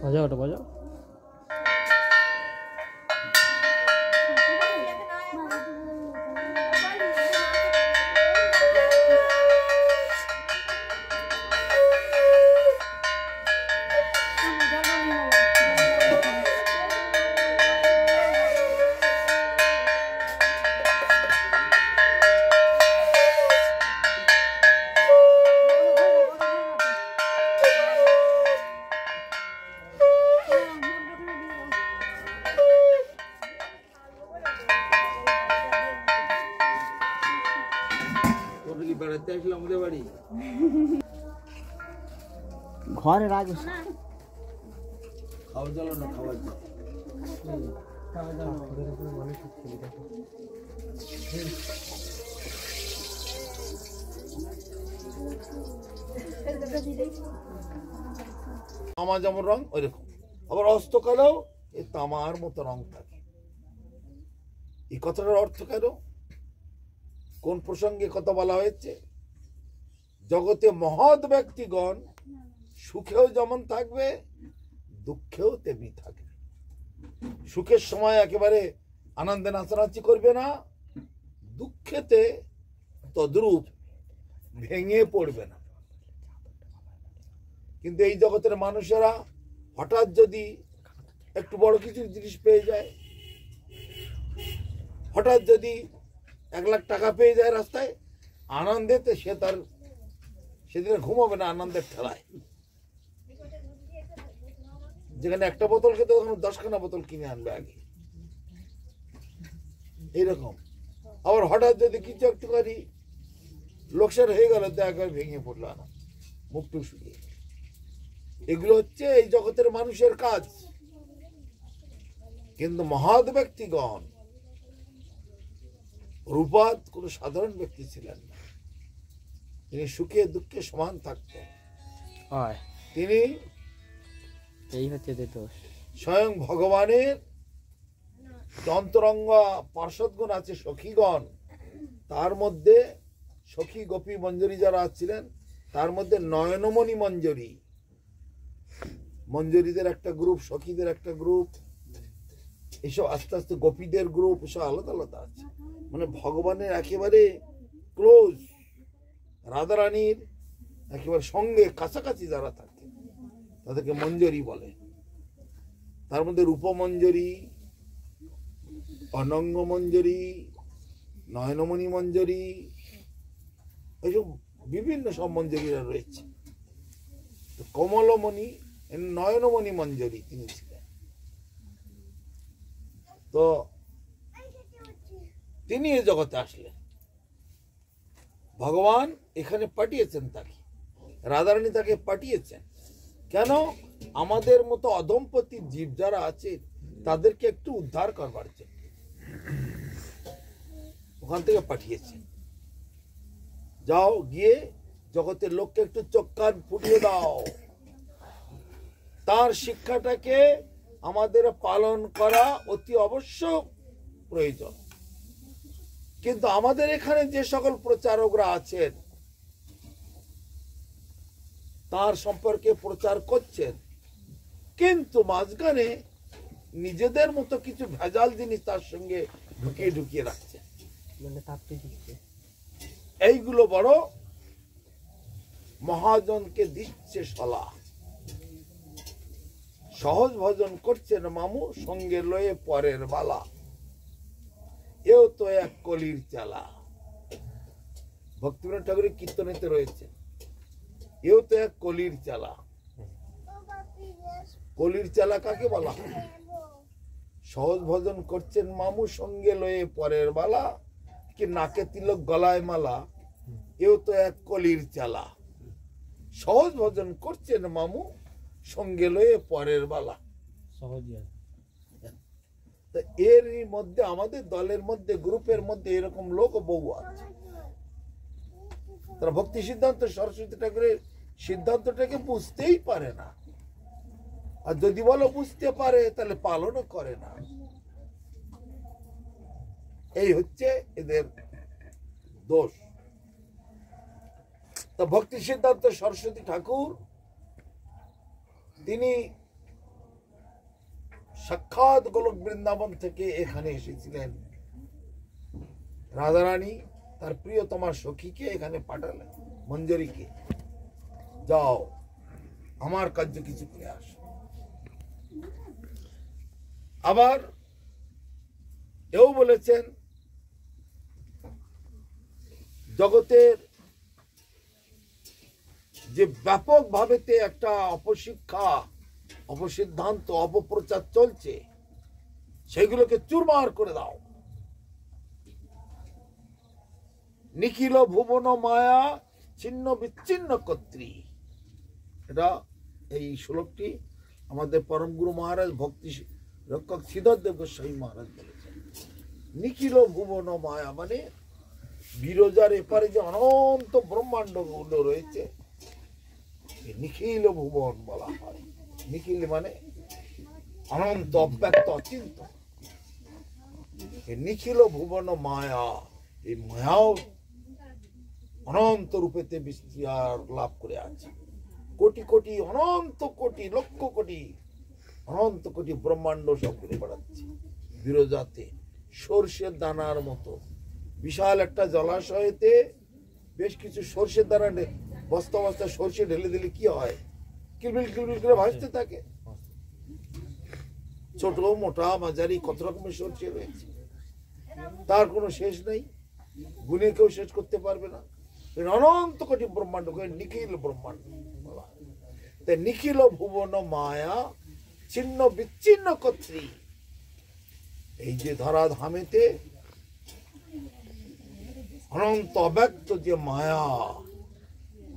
বাজাও ওটা বাজাও। ঘরে রাখো খাওয়া জল না খাওয়ার জল তামা যেমন রং ওই রকম, আবার অস্তকালেও এই তামার মতো রং থাকে। এই কথাটার অর্থ কেন, কোন প্রসঙ্গে কথা বলা হয়েছে? জগতে মহৎ ব্যক্তিগণ সুখেও যেমন থাকবে দুঃখেও তেমনি থাকবে। সুখের সময় একেবারে আনন্দে নাচানাচি করবে না, দুঃখেতে তদ্রূপ ভেঙে পড়বে না। কিন্তু এই জগতের মানুষেরা হঠাৎ যদি একটু বড় কিছু জিনিস পেয়ে যায়, হঠাৎ যদি 1 লাখ টাকা পেয়ে যায় রাস্তায়, আনন্দেতে সে তার সেদিনে ঘুমাবে না আনন্দের ঠেলায়। যেখানে একটা বোতল খেতে ওখানে 10খানা বোতল কিনে আনবে আগে, এইরকম। আবার হঠাৎ যদি কিছু একটুখানি লোকসান হয়ে গেল তো একবার ভেঙে পড়লো না, মুখটু শুকিয়ে। এগুলো হচ্ছে এই জগতের মানুষের কাজ। কিন্তু মহৎ ব্যক্তিগণ, রূপাত কোন সাধারণ ব্যক্তি ছিলেন না, তিনি সুখে দুঃখে সমান থাকতেন। তিনি এই হচ্ছে দোষ। স্বয়ং ভগবানের অন্তরঙ্গ পার্শ্বদগণ আছে সখীগণ, তার মধ্যে সখী গোপী মঞ্জরী যারা ছিলেন তার মধ্যে নয়নমণি মঞ্জরী, মঞ্জরীদের একটা গ্রুপ, সখীদের একটা গ্রুপ, এসব আস্তে আস্তে গোপীদের গ্রুপ, এসব আলাদা আলাদা আছে। মানে ভগবানের একেবারে ক্লোজ, রাধারানীর একেবারে সঙ্গে কাছাকাছি যারা থাকে তাদেরকে মঞ্জরী বলে। তার মধ্যে রূপমঞ্জরী, অনঙ্গ মঞ্জরী, নয়নমণি মঞ্জরী, এইসব বিভিন্ন সব মঞ্জরীরা রয়েছে। কমলমণি, নয়নমণি মঞ্জরী তিনি ছিলেন। তো তিনি এই জগতে আসলেন, ভগবান এখানে পাঠিয়েছেন তাকে, রাধারানী তাকে পাঠিয়েছেন। কেন? আমাদের মতো অধমপতি জীব যারা আছে তাদেরকে একটু উদ্ধার করবার জন্য ওখান থেকে পাঠিয়েছেন। যাও গিয়ে জগতের লোককে একটু চোখ কান ফুটিয়ে দাও, তার শিক্ষাটাকে আমাদের পালন করা অতি অবশ্যক প্রয়োজন। কিন্তু আমাদের এখানে যে সকল প্রচারকরা আছেন তার সম্পর্কে প্রচার করছেন, কিন্তু মাঝখানে নিজেদের মতো কিছু ভেজাল জিনিস তার সঙ্গে ঢুকিয়ে ঢুকিয়ে রাখছেন। এইগুলো বড় মহাজনকে দিচ্ছে সলা। সহজ ভজন করছেন মামু, সঙ্গে লয়ে পরের বালা, এও তো এক কলির চালা। ভক্তিবিনোদ ঠাকুরের কীর্তনেতে রয়েছে, এও তো এক কলির চালা। কলির চালা কাকে বলা হয়? সহজ ভজন করছেন মামু, সঙ্গে লয়ে পরের বালা, কি নাকে তিলক গলায় মালা, এও তো এক কলির চালা। সহজ ভজন করছেন মামু, সঙ্গে লয়ে পরের বালা। এর মধ্যে আমাদের দলের মধ্যে, গ্রুপের মধ্যে এরকম লোক বহু আছে, তারা ভক্তি সিদ্ধান্ত সরস্বতী ঠাকুরের সিদ্ধান্তটাকে বুঝতেই পারে না, আর যদি বলো বুঝতে পারে তাহলে পালনও করে না। এই হচ্ছে এদের দোষ। তা ভক্তি সিদ্ধান্ত সরস্বতী ঠাকুর তিনি সাক্ষাৎ গোলক বৃন্দাবন থেকে এখানে এসেছিলেন। রাধারানী তার প্রিয়তমা সখীকে এখানে পাঠালেন, মঞ্জরীকে, যাও আমার কার্য কিছু করে আস। আবার এও বলেছেন, জগতের যে ব্যাপক ভাবেতে একটা অপশিক্ষা, অপসিদ্ধান্ত, অপপ্রচার চলছে, সেগুলোকে চুরমার করে দাও। নিখিল ভুবন মায়া ছিন্ন বিচ্ছিন্ন কর্ত্রী। এটা এই শ্লোকটি আমাদের পরম গুরু মহারাজ ভক্তি রক্ষক শ্রীধরদেব গোস্বামী মহারাজ বলেছেন। নিখিল ভুবন মায়া মানে বিরজার এপারে যে অনন্ত ব্রহ্মাণ্ড গুলো রয়েছে, নিখিল ভুবন বলা হয়। নিখিল মানে অনন্ত, অব্যক্ত, অচিন্ত। নিখিল ভুবন মায়া, এই মায়াও অনন্ত রূপেতে বিস্তার লাভ করে আছে। কোটি কোটি, অনন্ত কোটি, লক্ষ কোটি, অনন্ত কোটি ব্রহ্মাণ্ড সব করে বেড়াচ্ছে বিরজাতে। সর্ষের দানার মতো বিশাল একটা জলাশয়েতে বেশ কিছু সর্ষের দানা, বস্তা বস্তা সর্ষে ঢেলে দিলে কি হয়? কিলবিল কিলবিল করে ভাসতে থাকে। ছোট, মোটা, মাঝারি কত রকমের সর্ষে রয়েছে, তার কোনো শেষ নেই, গুণে কেউ শেষ করতে পারবে না। অনন্ত কোটি ব্রহ্মাণ্ড, নিখিল ব্রহ্মাণ্ড বলা। তাই নিখিল ভুবন মায়া ছিন্ন বিচ্ছিন্ন কর্ত্রী। এই যে ধরা ধামেতে অনন্ত অব্যক্ত যে মায়া,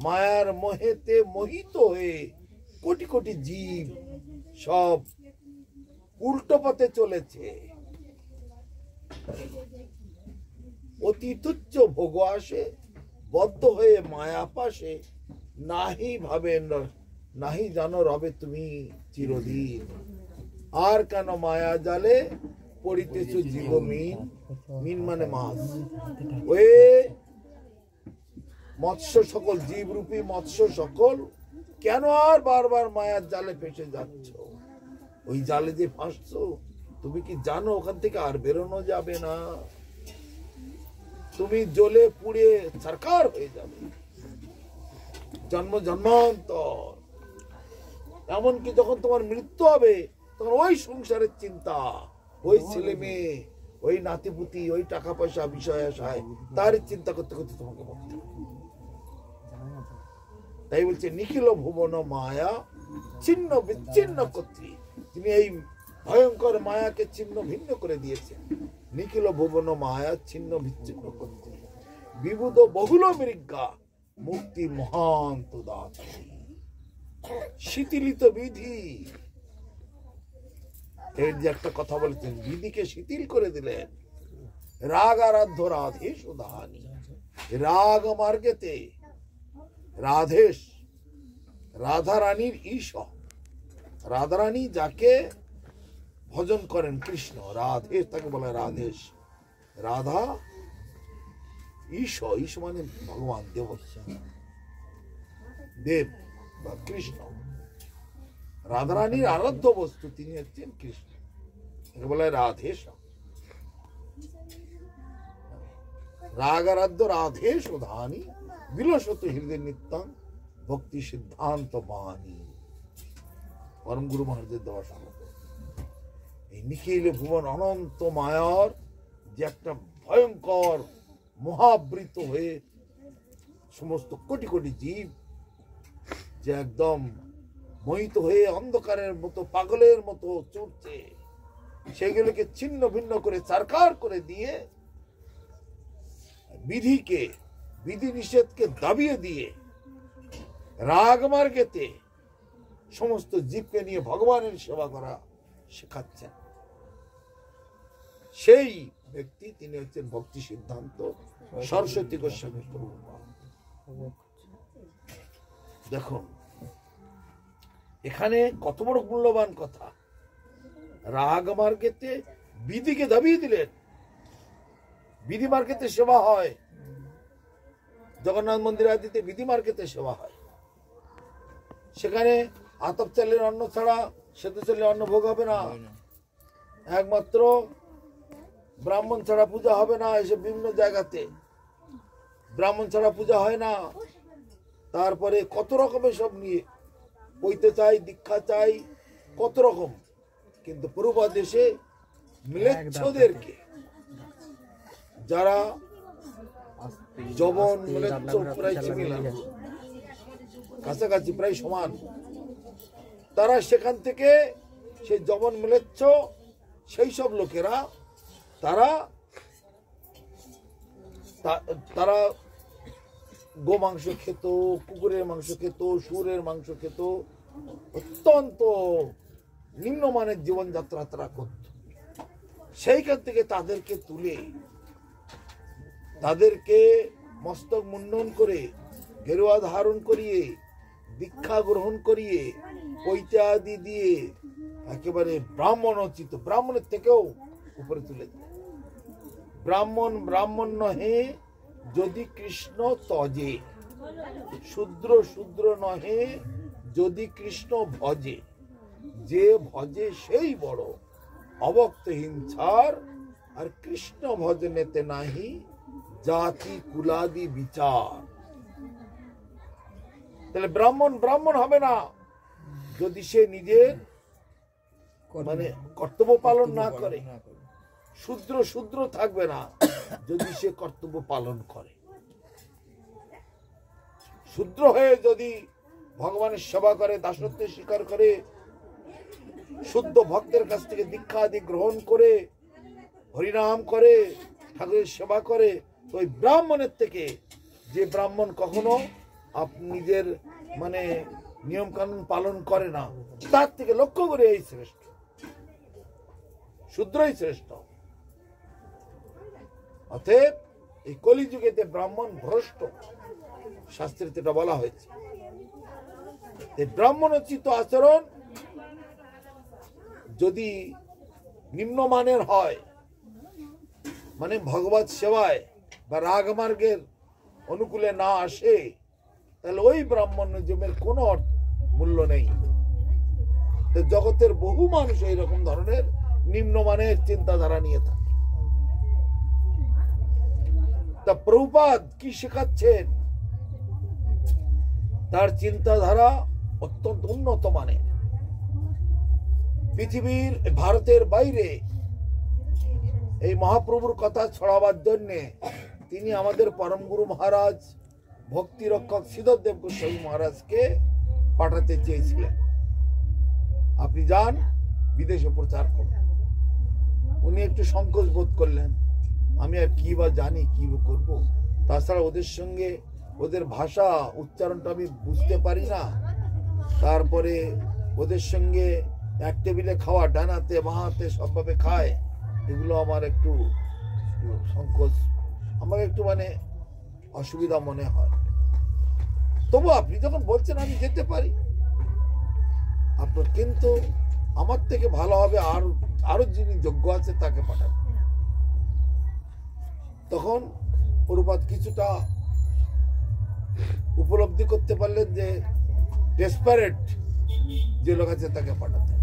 মায়ার মোহেতে মোহিত হয়ে কোটি কোটি জীব সব উল্টো পথে চলেছে। অতি তুচ্ছ ভোগ আসে, বদ্ধ হয়ে মায়া পাশে, নাহি ভাবেন নাহি জানো রবে তুমি চিরদিন। আর কেন মায়া জালে পড়িতেছ জীব মিন, মিন মানে মাছ। ওই মৎস্য সকল, জীবরূপী মৎস্য সকল কেন আর বারবার মায়ার জালে ফেসে যাচ্ছ? ওই জালে যে ফাঁসছো, তুমি কি জানো ওখান থেকে আর বেরোনো যাবে না? তুমি জ্বলে পুড়ে ছারখার হয়ে যাবে জন্ম জন্মান্তর। এমনকি যখন তোমার মৃত্যু হবে, তখন ওই সংসারের চিন্তা, ওই ছেলে মেয়ে, ওই নাতিপুতি, ওই টাকা পয়সা, বিষয় আশায়, তার চিন্তা করতে করতে তোমাকে মরতে হবে। তাই বলছে নিখিল ভুবন মায়া ছিন্ন বিচ্ছিন্ন কর্ত্রী। তিনি এই ভয়ঙ্কর মায়াকে ছিন্ন ভিন্ন করে দিয়েছেন। নিখিল ভুবন মায়া ছিন্ন বিচ্ছিন্ন কর্ত্রী, বিবুধ বহুল মৃজ্ঞা মুক্তি মহান্ত দাত্রী। শিথিলিত বিধি, এর যে একটা কথা বলেছেন, বিধিকে শিথিল করে দিলেন। রাগ আরাধ্য রাধেশ উদাহানি, রাগ মার্গেতে রাধেশ, রাধারানীর ঈশ, রাধারানী যাকে ভজন করেন কৃষ্ণ, রাধেশ তাকে বলা হয় রাধেশ। রাধা ঈশ, ঈশ মানে ভগবান, দেব বা কৃষ্ণ। রাধারানীর আরাধ্য বস্তু তিনি হচ্ছেন কৃষ্ণ, একে বলা হয় রাধেশ। রাগ আরাধ্য রাধেশ উধানি, বিলসত হৃদয় নিত্যাং ভক্তি সিদ্ধান্ত বাণী। পরম গুরু মহারাজের দেওয়া শ্লোক। এই নিখিল ভুবন অনন্ত মায়ার যে একটা ভয়ঙ্কর মহাবৃত হয়ে সমস্ত কোটি কোটি জীব যে একদম মোহিত হয়ে অন্ধকারের মতো, পাগলের মতো চড়ছে, সেগুলোকে ছিন্ন ভিন্ন করে ছারখার করে দিয়ে, বিধিকে, বিধি নিষেধকে দাবিয়ে দিয়ে রাগ মার্গেতে সমস্ত জীবকে নিয়ে ভগবানের সেবা করা শেখাচ্ছেন। সেই ব্যক্তি তিনি হচ্ছেন ভক্তি সিদ্ধান্ত সরস্বতী গোস্বামী প্রভুপাদ। দেখুন এখানে কত বড় মূল্যবান কথা। রাগ মার্গেতে বিধিকে দাবিয়ে দিলেন। বিধি মার্গেতে সেবা হয়, জগন্নাথ মন্দির আদিতে বিধি মার্গেতে সেবা হয়। সেখানে আতপ চালের অন্ন ছাড়া সেতু চালের অন্ন ভোগ হবে না, একমাত্র ব্রাহ্মণ ছাড়া পূজা হবে না। এসব বিভিন্ন জায়গাতে ব্রাহ্মণ ছাড়া পূজা হয় না। তারপরে কত রকমের সব নিয়ে পৈতে চাই, দীক্ষা চাই, কত রকম। কিন্তু পূর্বা দেশে মিলেচ্ছদেরকে, যারা যবন মিলেচ্ছ প্রায় সিমিলার, কাছাকাছি প্রায় সমান, তারা সেখান থেকে সেই যবন মিলেচ্ছ সেই সব লোকেরা তারা গোমাংস খেত, কুকুরের মাংস খেত, শুয়োরের মাংস খেত, অত্যন্ত নিম্নমানের জীবনযাত্রা তারা করত। সেইখান থেকে তাদেরকে তুলে, তাদেরকে মস্তক মুন্ডন করে, গেরুয়া ধারণ করিয়ে, দীক্ষা গ্রহণ করিয়ে, পৈতে আদি দিয়ে একেবারে ব্রাহ্মণোচিত, ব্রাহ্মণের থেকেও উপরে তুলে দেয়। ব্রাহ্মণ ব্রাহ্মণ নহে যদি কৃষ্ণ তজে, শূদ্র শূদ্র নহে যদি কৃষ্ণ ভজে, যে ভজে সেই বড়, অবক্ত হিংসার আর কৃষ্ণ ভজনেতে নাহি জাতি কুলাদি বিচার। তাহলে ব্রাহ্মণ ব্রাহ্মণ হবে না যদি সে নিজের মানে কর্তব্য পালন না করে, শূদ্র শূদ্র থাকবে না যদি সে কর্তব্য পালন করে। শূদ্র হয়ে যদি ভগবানের সেবা করে, দাসত্ব স্বীকার করে, শুদ্ধ ভক্তের কাছ থেকে দীক্ষা আদি গ্রহণ করে, হরিনাম করে, ঠাকুরের সেবা করে, তো ওই ব্রাহ্মণের থেকে, যে ব্রাহ্মণ কখনো নিজের মানে নিয়ম কানুন পালন করে না, তার থেকে লক্ষ্য করে এই শ্রেষ্ঠ, শূদ্রই শ্রেষ্ঠ। অতএব এই কলিযুগেতে ব্রাহ্মণ ভ্রষ্ট, শাস্ত্রে এটা বলা হয়েছে। এই ব্রাহ্মণোচিত আচরণ যদি নিম্নমানের হয়, মানে ভগবত সেবায় বা রাগমার্গের অনুকূলে না আসে, তাহলে ওই ব্রাহ্মণ্যজমের কোনো মূল্য নেই। জগতের বহু মানুষ এইরকম ধরনের নিম্নমানের চিন্তাধারা নিয়ে থাকে। তা প্রভুপাদ কি শেখাচ্ছেন? তার চিন্তাধারা অত্যন্ত উন্নত মানের। পৃথিবীর, ভারতের বাইরে এই মহাপ্রভুর কথা ছড়াবার জন্যে তিনি আমাদের পরম গুরু মহারাজ ভক্তি রক্ষক শ্রীধরদেব গোস্বামী মহারাজকে পাঠাতে চেয়েছিলেন, আপনি যান বিদেশে প্রচার করুন। উনি একটু সংকোচ বোধ করলেন, আমি আর কি বা জানি, কি করব, তাছাড়া ওদের সঙ্গে ওদের ভাষা উচ্চারণটা আমি বুঝতে পারি না, তারপরে ওদের সঙ্গে এক টেবিলে খাওয়া, ডানাতে বাহাতে সবভাবে খায়, এগুলো আমার একটু সংকোচ, আমার একটু মানে অসুবিধা মনে হয়। তবু আপনি যখন বলছেন আমি যেতে পারি, আপনার কিন্তু আমার থেকে ভালো হবে আরো যিনি যোগ্য আছে তাকে পাঠাবেন। তখন প্রভুপাদ কিছুটা উপলব্ধি করতে পারলেন যে ডেসপারেট যে লোক আছে তাকে পাঠাতে।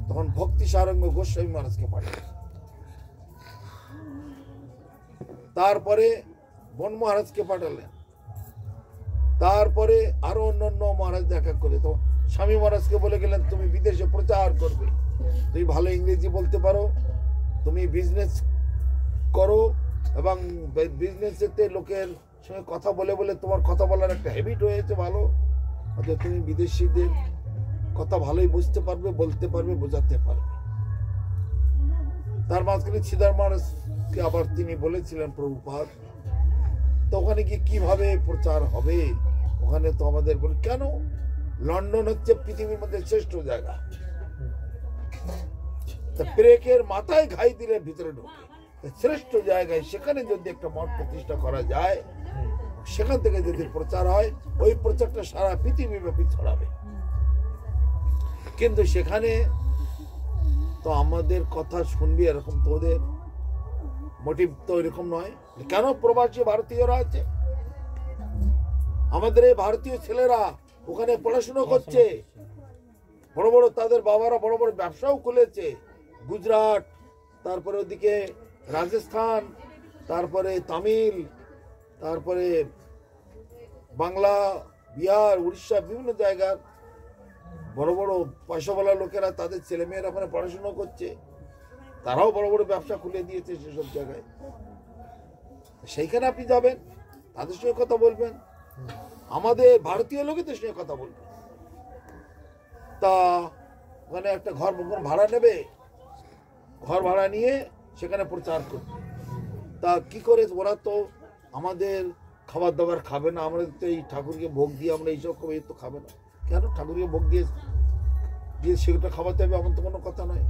তখন ভক্তি সারঙ্গ গোস্বামী মহারাজকে পাঠালেন। তারপরে বন মহারাজকে পাঠালেন। তারপরে আরো অন্যান্য মহারাজ দেখা করে, তো স্বামী মহারাজকে বলে গেলেন তুমি বিদেশে প্রচার করবে, তুমি ভালো ইংরেজি বলতে পারো, তুমি বিজনেস করো, এবং বিজনেসেতে লোকের সঙ্গে কথা বলে বলে তোমার কথা বলার একটা হ্যাবিট হয়েছে ভালো, অর্থাৎ তুমি বিদেশিদের কথা ভালোই বুঝতে পারবে, বলতে পারবে, বোঝাতে পারবে। তার মাঝখানে শ্রীধর মহারাজকে আবার তিনি বলেছিলেন প্রভুপাদ, তো ওখানে গিয়ে কিভাবে প্রচার হবে? ওখানে তো আমাদের কেন, লন্ডন হচ্ছে পৃথিবীর মধ্যে শ্রেষ্ঠ জায়গা, ব্রেকের মাথায় ঘাই দিলে ভিতরে ঢোকে, শ্রেষ্ঠ জায়গায় সেখানে যদি একটা মঠ প্রতিষ্ঠা করা যায়, সেখান থেকে যদি প্রচার হয়, ওই প্রচারটা সারা পৃথিবী ব্যাপী ছড়াবে। কিন্তু সেখানে তো আমাদের কথা শুনবি এরকম তো ওদের মোটিভ তো এরকম নয়। কেন প্রবাসী ভারতীয়রা আছে, আমাদের এই ভারতীয় ছেলেরা ওখানে পড়াশোনা করছে, বড় বড় তাদের বাবারা বড় বড় ব্যবসাও খুলেছে, গুজরাট, তারপরে ওদিকে রাজস্থান, তারপরে তামিল, তারপরে বাংলা, বিহার, উড়িষ্যা, বিভিন্ন জায়গার বড় বড় পয়সাওয়ালা লোকেরা তাদের ছেলে মেয়েরা ওখানে পড়াশোনা করছে, তারাও বড় বড় ব্যবসা খুলে দিয়েছে সেসব জায়গায়। সেইখানে আপনি যাবেন, তাদের সঙ্গে কথা বলবেন, আমাদের ভারতীয় লোকেদের সঙ্গে কথা বলবেন। তা ওখানে একটা ঘর ভাড়া নেবে, ঘর ভাড়া নিয়ে সেখানে প্রচার করবে। তা কি করে, ওরা তো আমাদের খাবার দাবার খাবে না, আমরা তো এই ঠাকুরকে ভোগ দিয়ে আমরা এইসব খাবো, এই তো খাবে না। কেন ঠাকুরকে ভোগ দিয়ে দিয়ে সেগুলো খাওয়াতে হবে এমন তো কোনো কথা নয়।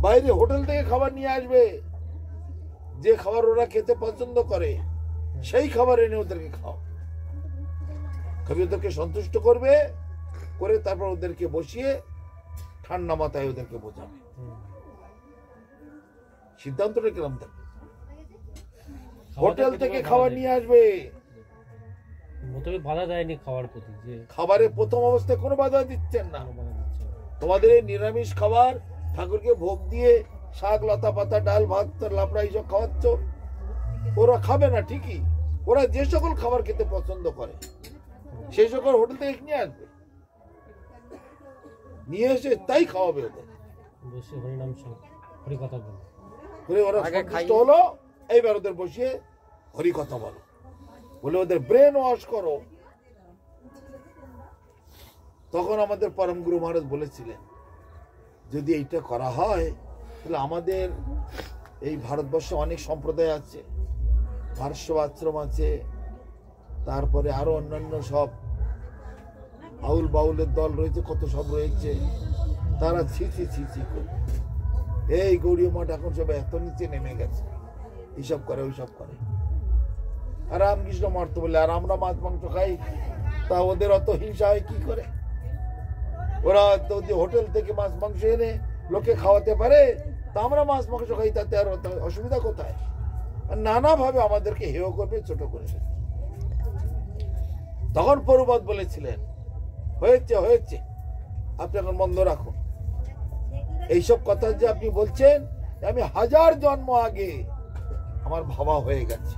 বাইরে হোটেল থেকে খাবার নিয়ে আসবে, যে খাবার ওরা খেতে পছন্দ করে সেই খাবার এনে ওদেরকে খাও, কবি ওদেরকে সন্তুষ্ট করবে, করে তারপর ওদেরকে বসিয়ে ঠান্ডা মাথায় ওদেরকে বোঝাবে। সিদ্ধান্তটা কিরম থাকবে? হোটেল থেকে খাবার নিয়ে আসবে, বাধা দেয়নি খাওয়ার প্রতি, যে খাবারের প্রথম অবস্থায় কোনো বাধা দিচ্ছেন না। তোমাদের এই নিরামিষ খাবার ঠাকুরকে ভোগ দিয়ে শাক, লতা পাতা, ডাল, ভাত, লাবড়া এইসব খাওয়াচ্ছ, ওরা খাবে না ঠিকই। ওরা যে সকল খাবার খেতে পছন্দ করে সেই সকল হোটেল থেকে নিয়ে আসবে, নিয়ে এসে তাই খাওয়াবে ওদের। বসে হরিনাম হরি কথা বলে ওরা সন্তুষ্ট হলো, এইবার ওদের বসিয়ে হরি কথা বলো, বলে ওদের ব্রেন ওয়াশ করো। তখন আমাদের পরম গুরু মহারাজ বলেছিলেন, যদি এইটা করা হয় তাহলে আমাদের এই ভারতবর্ষে অনেক সম্প্রদায় আছে, ভারস্য আশ্রম আছে, তারপরে আরো অন্যান্য সব আউল বাউলের দল রয়েছে, কত সব রয়েছে, তারা ছিছি ছিছি করে এই গৌরী মঠ এখন সব এত নিচে নেমে গেছে, এইসব করে ওইসব করে। আর রামকৃষ্ণ মঠ তো বলে, আর আমরা মাছ মাংস খাই, তা ওদের অত হিংসা হয় কি করে? ওরা তো হোটেল থেকে মাছ মাংস এনে লোকে খাওয়াতে পারে, তা আমরা মাছ মাংস খাই, তাতে আর অসুবিধা কোথায়? আর নানাভাবে আমাদেরকে হেয় করবে, ছোট করে। তখন প্রভুপাদ বলেছিলেন, হয়েছে হয়েছে, আপনি এখন বন্ধ রাখুন এইসব কথা যে আপনি বলছেন, আমি 1000 জন্ম আগে আমার ভাবা হয়ে গেছে,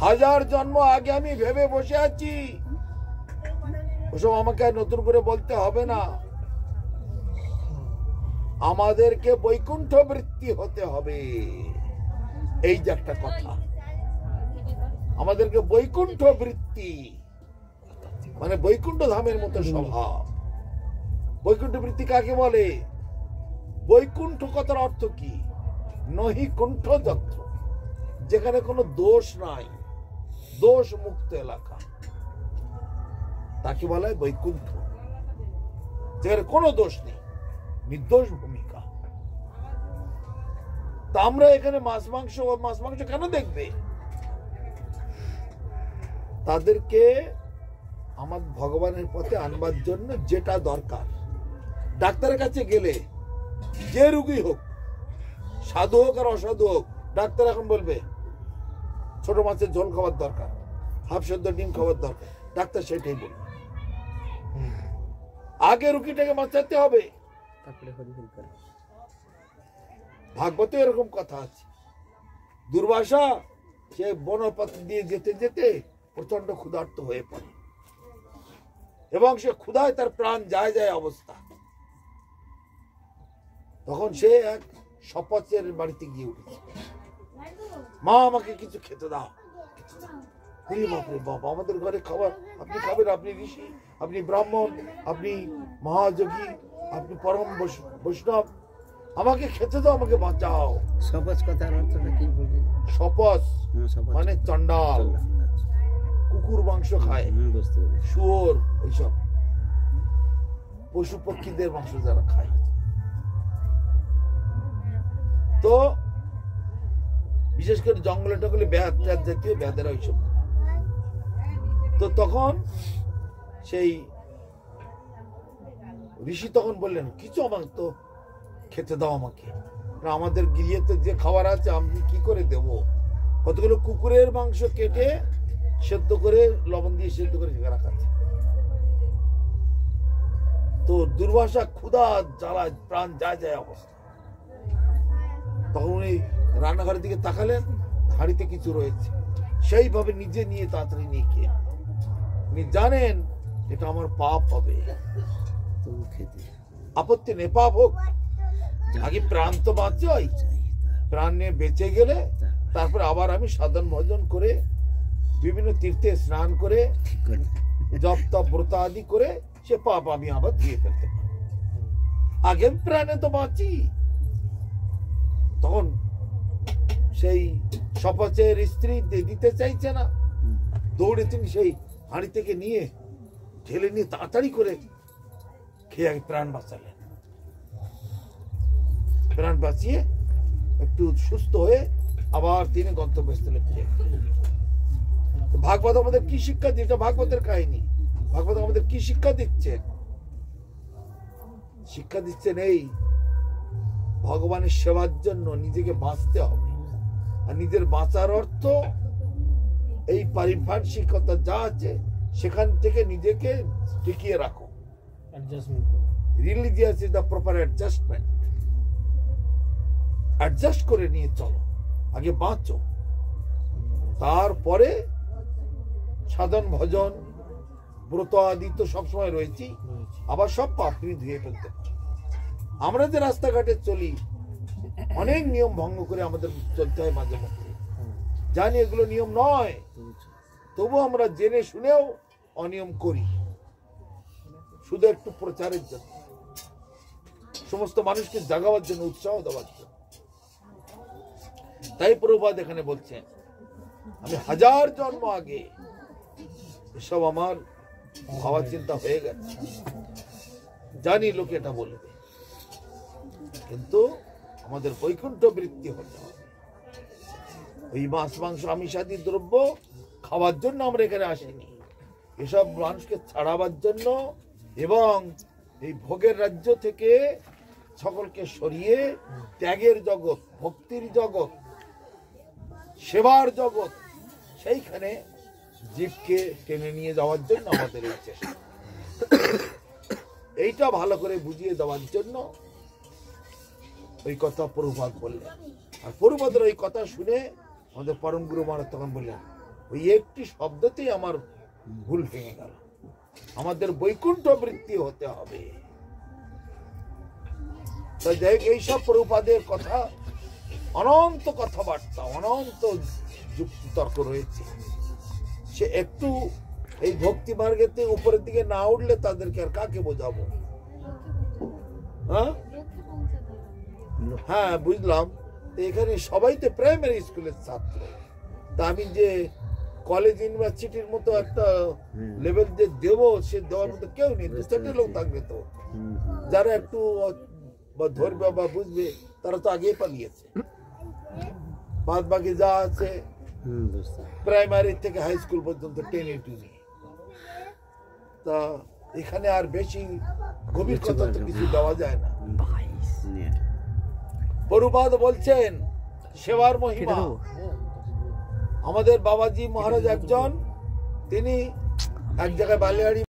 1000 জন্ম আগে আমি ভেবে বসে আছি, ওসব আমাকে আর নতুন করে বলতে হবে না। আমাদেরকে বৈকুণ্ঠ বৃত্তি হতে হবে, এই যে একটা কথা, আমাদেরকে বৈকুণ্ঠ বৃত্তি মানে বৈকুণ্ঠ ধামের মতো স্বভাব। বৈকুণ্ঠ বৃত্তি কাকে বলে? বৈকুণ্ঠ কথার অর্থ কি? নহি কুণ্ঠ যত্র, যেখানে কোনো দোষ নাই, দোষ মুক্ত এলাকা, তাকে বলা হয় বৈকুণ্ঠ। যেখানে কোনো দোষ নেই, নির্দোষ ভূমিকা। তা আমরা এখানে মাছ মাংস কেন দেখবে? তাদেরকে আমার ভগবানের পথে আনবার জন্য যেটা দরকার, ডাক্তারের কাছে গেলে যে রোগী হোক, সাধু হোক আর অসাধু হোক, ডাক্তার এখন বলবে ছোট মাছের ঝোল খাওয়ার দরকার, হাফ সেদ্ধ ডিম খাওয়ার দরকার, ডাক্তার সেটাই বলবে। আগে রুগীটাকে বাঁচাতে হবে। ভাগবতে এরকম কথা আছে, দুর্বাসা সে বনপথ দিয়ে যেতে যেতে প্রচন্ড ক্ষুধার্ত হয়ে পড়ে, এবং সে ক্ষুধায় তার প্রাণ যায় যায় অবস্থা। তখন সে এক শপথের বাড়িতে গিয়ে উঠেছে, মা আমাকে কিছু খেতে দাও। বাপরে বাপ, আমাদের ঘরে খাবার, আপনি খাবেন? আপনি ঋষি, আপনি ব্রাহ্মণ, আপনি মহাযোগী, আপনি পরম বৈষ্ণব, আমাকে খেতে দাও, আমাকে বাঁচাও। শপথ কথার অর্থটা কি বুঝি? শপথ মানে চন্ডাল, কুকুর মাংস খায়, শুয়োর, এইসব পশু পক্ষীদের মাংস যারা খায়। তো বিশেষ করে জঙ্গলে টঙ্গলে ব্যাধ জাতীয় ব্যাধেরা ওইসব। তো তখন সেই ঋষি তখন বললেন, কিছু আমাকে তো খেতে দাও আমাকে, আমাদের গৃহেতে যে খাবার আছে আমি কি করে দেব? কতগুলো কুকুরের মাংস কেটে সেদ্ধ করে লবণ দিয়ে সেদ্ধ করে রাখা আছে। তো দুর্বাসা ক্ষুধা জ্বালা প্রাণ যায় যায় অবস্থা। তখন উনি রান্নাঘরের দিকে তাকালেন, হাঁড়িতে কিছু রয়েছে, সেইভাবে নিজে নিয়ে তাড়াতাড়ি নিয়ে খেয়ে। উনি জানেন এটা আমার পাপ হবে, তবু খেতে আপত্তি নেই, পাপ হোক, আগে প্রাণ তো বাঁচাই, প্রাণ নিয়ে বেঁচে গেলে তারপরে আবার আমি সাধন ভজন করে বিভিন্ন তীর্থে স্নান করে ঠিক করে জপ তপ ব্রত আদি করে সে পাপ আমি আবার ধুয়ে ফেলতে পারি, আগে প্রাণে তো বাঁচি। তখন সেই শপথের স্ত্রী দিতে চাইছে না, দৌড়ে তিনি সেই হাঁড়ি থেকে নিয়ে ঢেলে নিয়ে তাড়াতাড়ি করে খেয়ে আগে প্রাণ বাঁচালেন। প্রাণ বাঁচিয়ে একটু সুস্থ হয়ে আবার তিনি গন্তব্যস্থলে ফিরে গেলেন। ভাগবত আমাদের কি শিক্ষা দিচ্ছে? এটা ভাগবতের কাহিনী। ভাগবত আমাদের কি শিক্ষা দিচ্ছে? শিক্ষা দিচ্ছেন এই, ভগবানের সেবার জন্য নিজেকে বাঁচতে হবে, আর নিজের বাঁচার অর্থ এই পারিপার্শ্বিকতা যা আছে সেখান থেকে নিজেকে টিকিয়ে রাখো। অ্যাডজাস্টমেন্ট করো। Religious is the proper adjustment. Adjust করে নিয়ে চলো, আগে বাঁচো, তারপরে সাধন ভজন ব্রত আদি তো সবসময় রয়েছি, আবার সব পাপ তুমি ধুয়ে ফেলতে পারো। আমরা যে রাস্তাঘাটে চলি অনেক নিয়ম ভঙ্গ করে আমাদের চলতে হয় মাঝে মধ্যে, জানি এগুলো নিয়ম নয়, তবু আমরা জেনে শুনেও অনিয়ম করি, শুধু একটু প্রচারের জন্য, সমস্ত মানুষকে জাগাবার জন্য, উৎসাহ দেওয়ার জন্য। তাই প্রভুপাদ এখানে বলছেন, আমি 1000 জন্ম আগে এসব আমার ভাবা চিন্তা হয়ে গেছে, জানি লোকে এটা বলবে, কিন্তু আমাদের বৈকুণ্ঠ বৃত্তি হতে হবে। ওই মাছ মাংস আমিষাদি দ্রব্য খাওয়ার জন্য আমরা এখানে আসিনি, এসব মানুষকে ছাড়াবার জন্য এবং এই ভোগের রাজ্য থেকে সকলকে সরিয়ে ত্যাগের জগৎ, ভক্তির জগৎ, সেবার জগৎ, সেইখানে জীবকে টেনে নিয়ে যাওয়ার জন্য আমাদের এই চেষ্টা। এইটা ভালো করে বুঝিয়ে দেওয়ার জন্য ওই কথা প্রভুপাদ বললেন। আর প্রভুপাদের ওই কথা শুনে আমাদের পরম গুরু মহারাজ তখন বললেন, ওই একটি শব্দতেই আমার ভুল ভেঙে গেল, আমাদের বৈকুণ্ঠ বৃত্তি হতে হবে। তাই দেখ, এইসব প্রভুপাদের কথা অনন্ত কথাবার্তা, অনন্ত যুক্তি তর্ক রয়েছে। সে একটু এই ভক্তি মার্গেতে উপরের দিকে না উঠলে তাদেরকে আর কাকে বোঝাবো? হ্যাঁ, বুঝলাম। এখানে সবাই তো প্রাইমারি স্কুলের ছাত্র, তা আমি যে কলেজ ইউনিভার্সিটির মতো একটা লেভেল যে দেব, সে দেওয়ার মতো কেউ নেই। 2-4 লোক থাকবে তো, যারা একটু ধরবে বা বুঝবে, তারা তো আগেই পালিয়েছে। বাদ বাকি যা আছে প্রাইমারি থেকে হাই স্কুল পর্যন্ত 10-2 তা এখানে আর বেশি গভীর কথা তো কিছু দেওয়া যায় না। প্রভুপাদ বলছেন সেবার মহিমা। আমাদের বাবাজি মহারাজ একজন, তিনি এক জায়গায় বালিয়াড়ি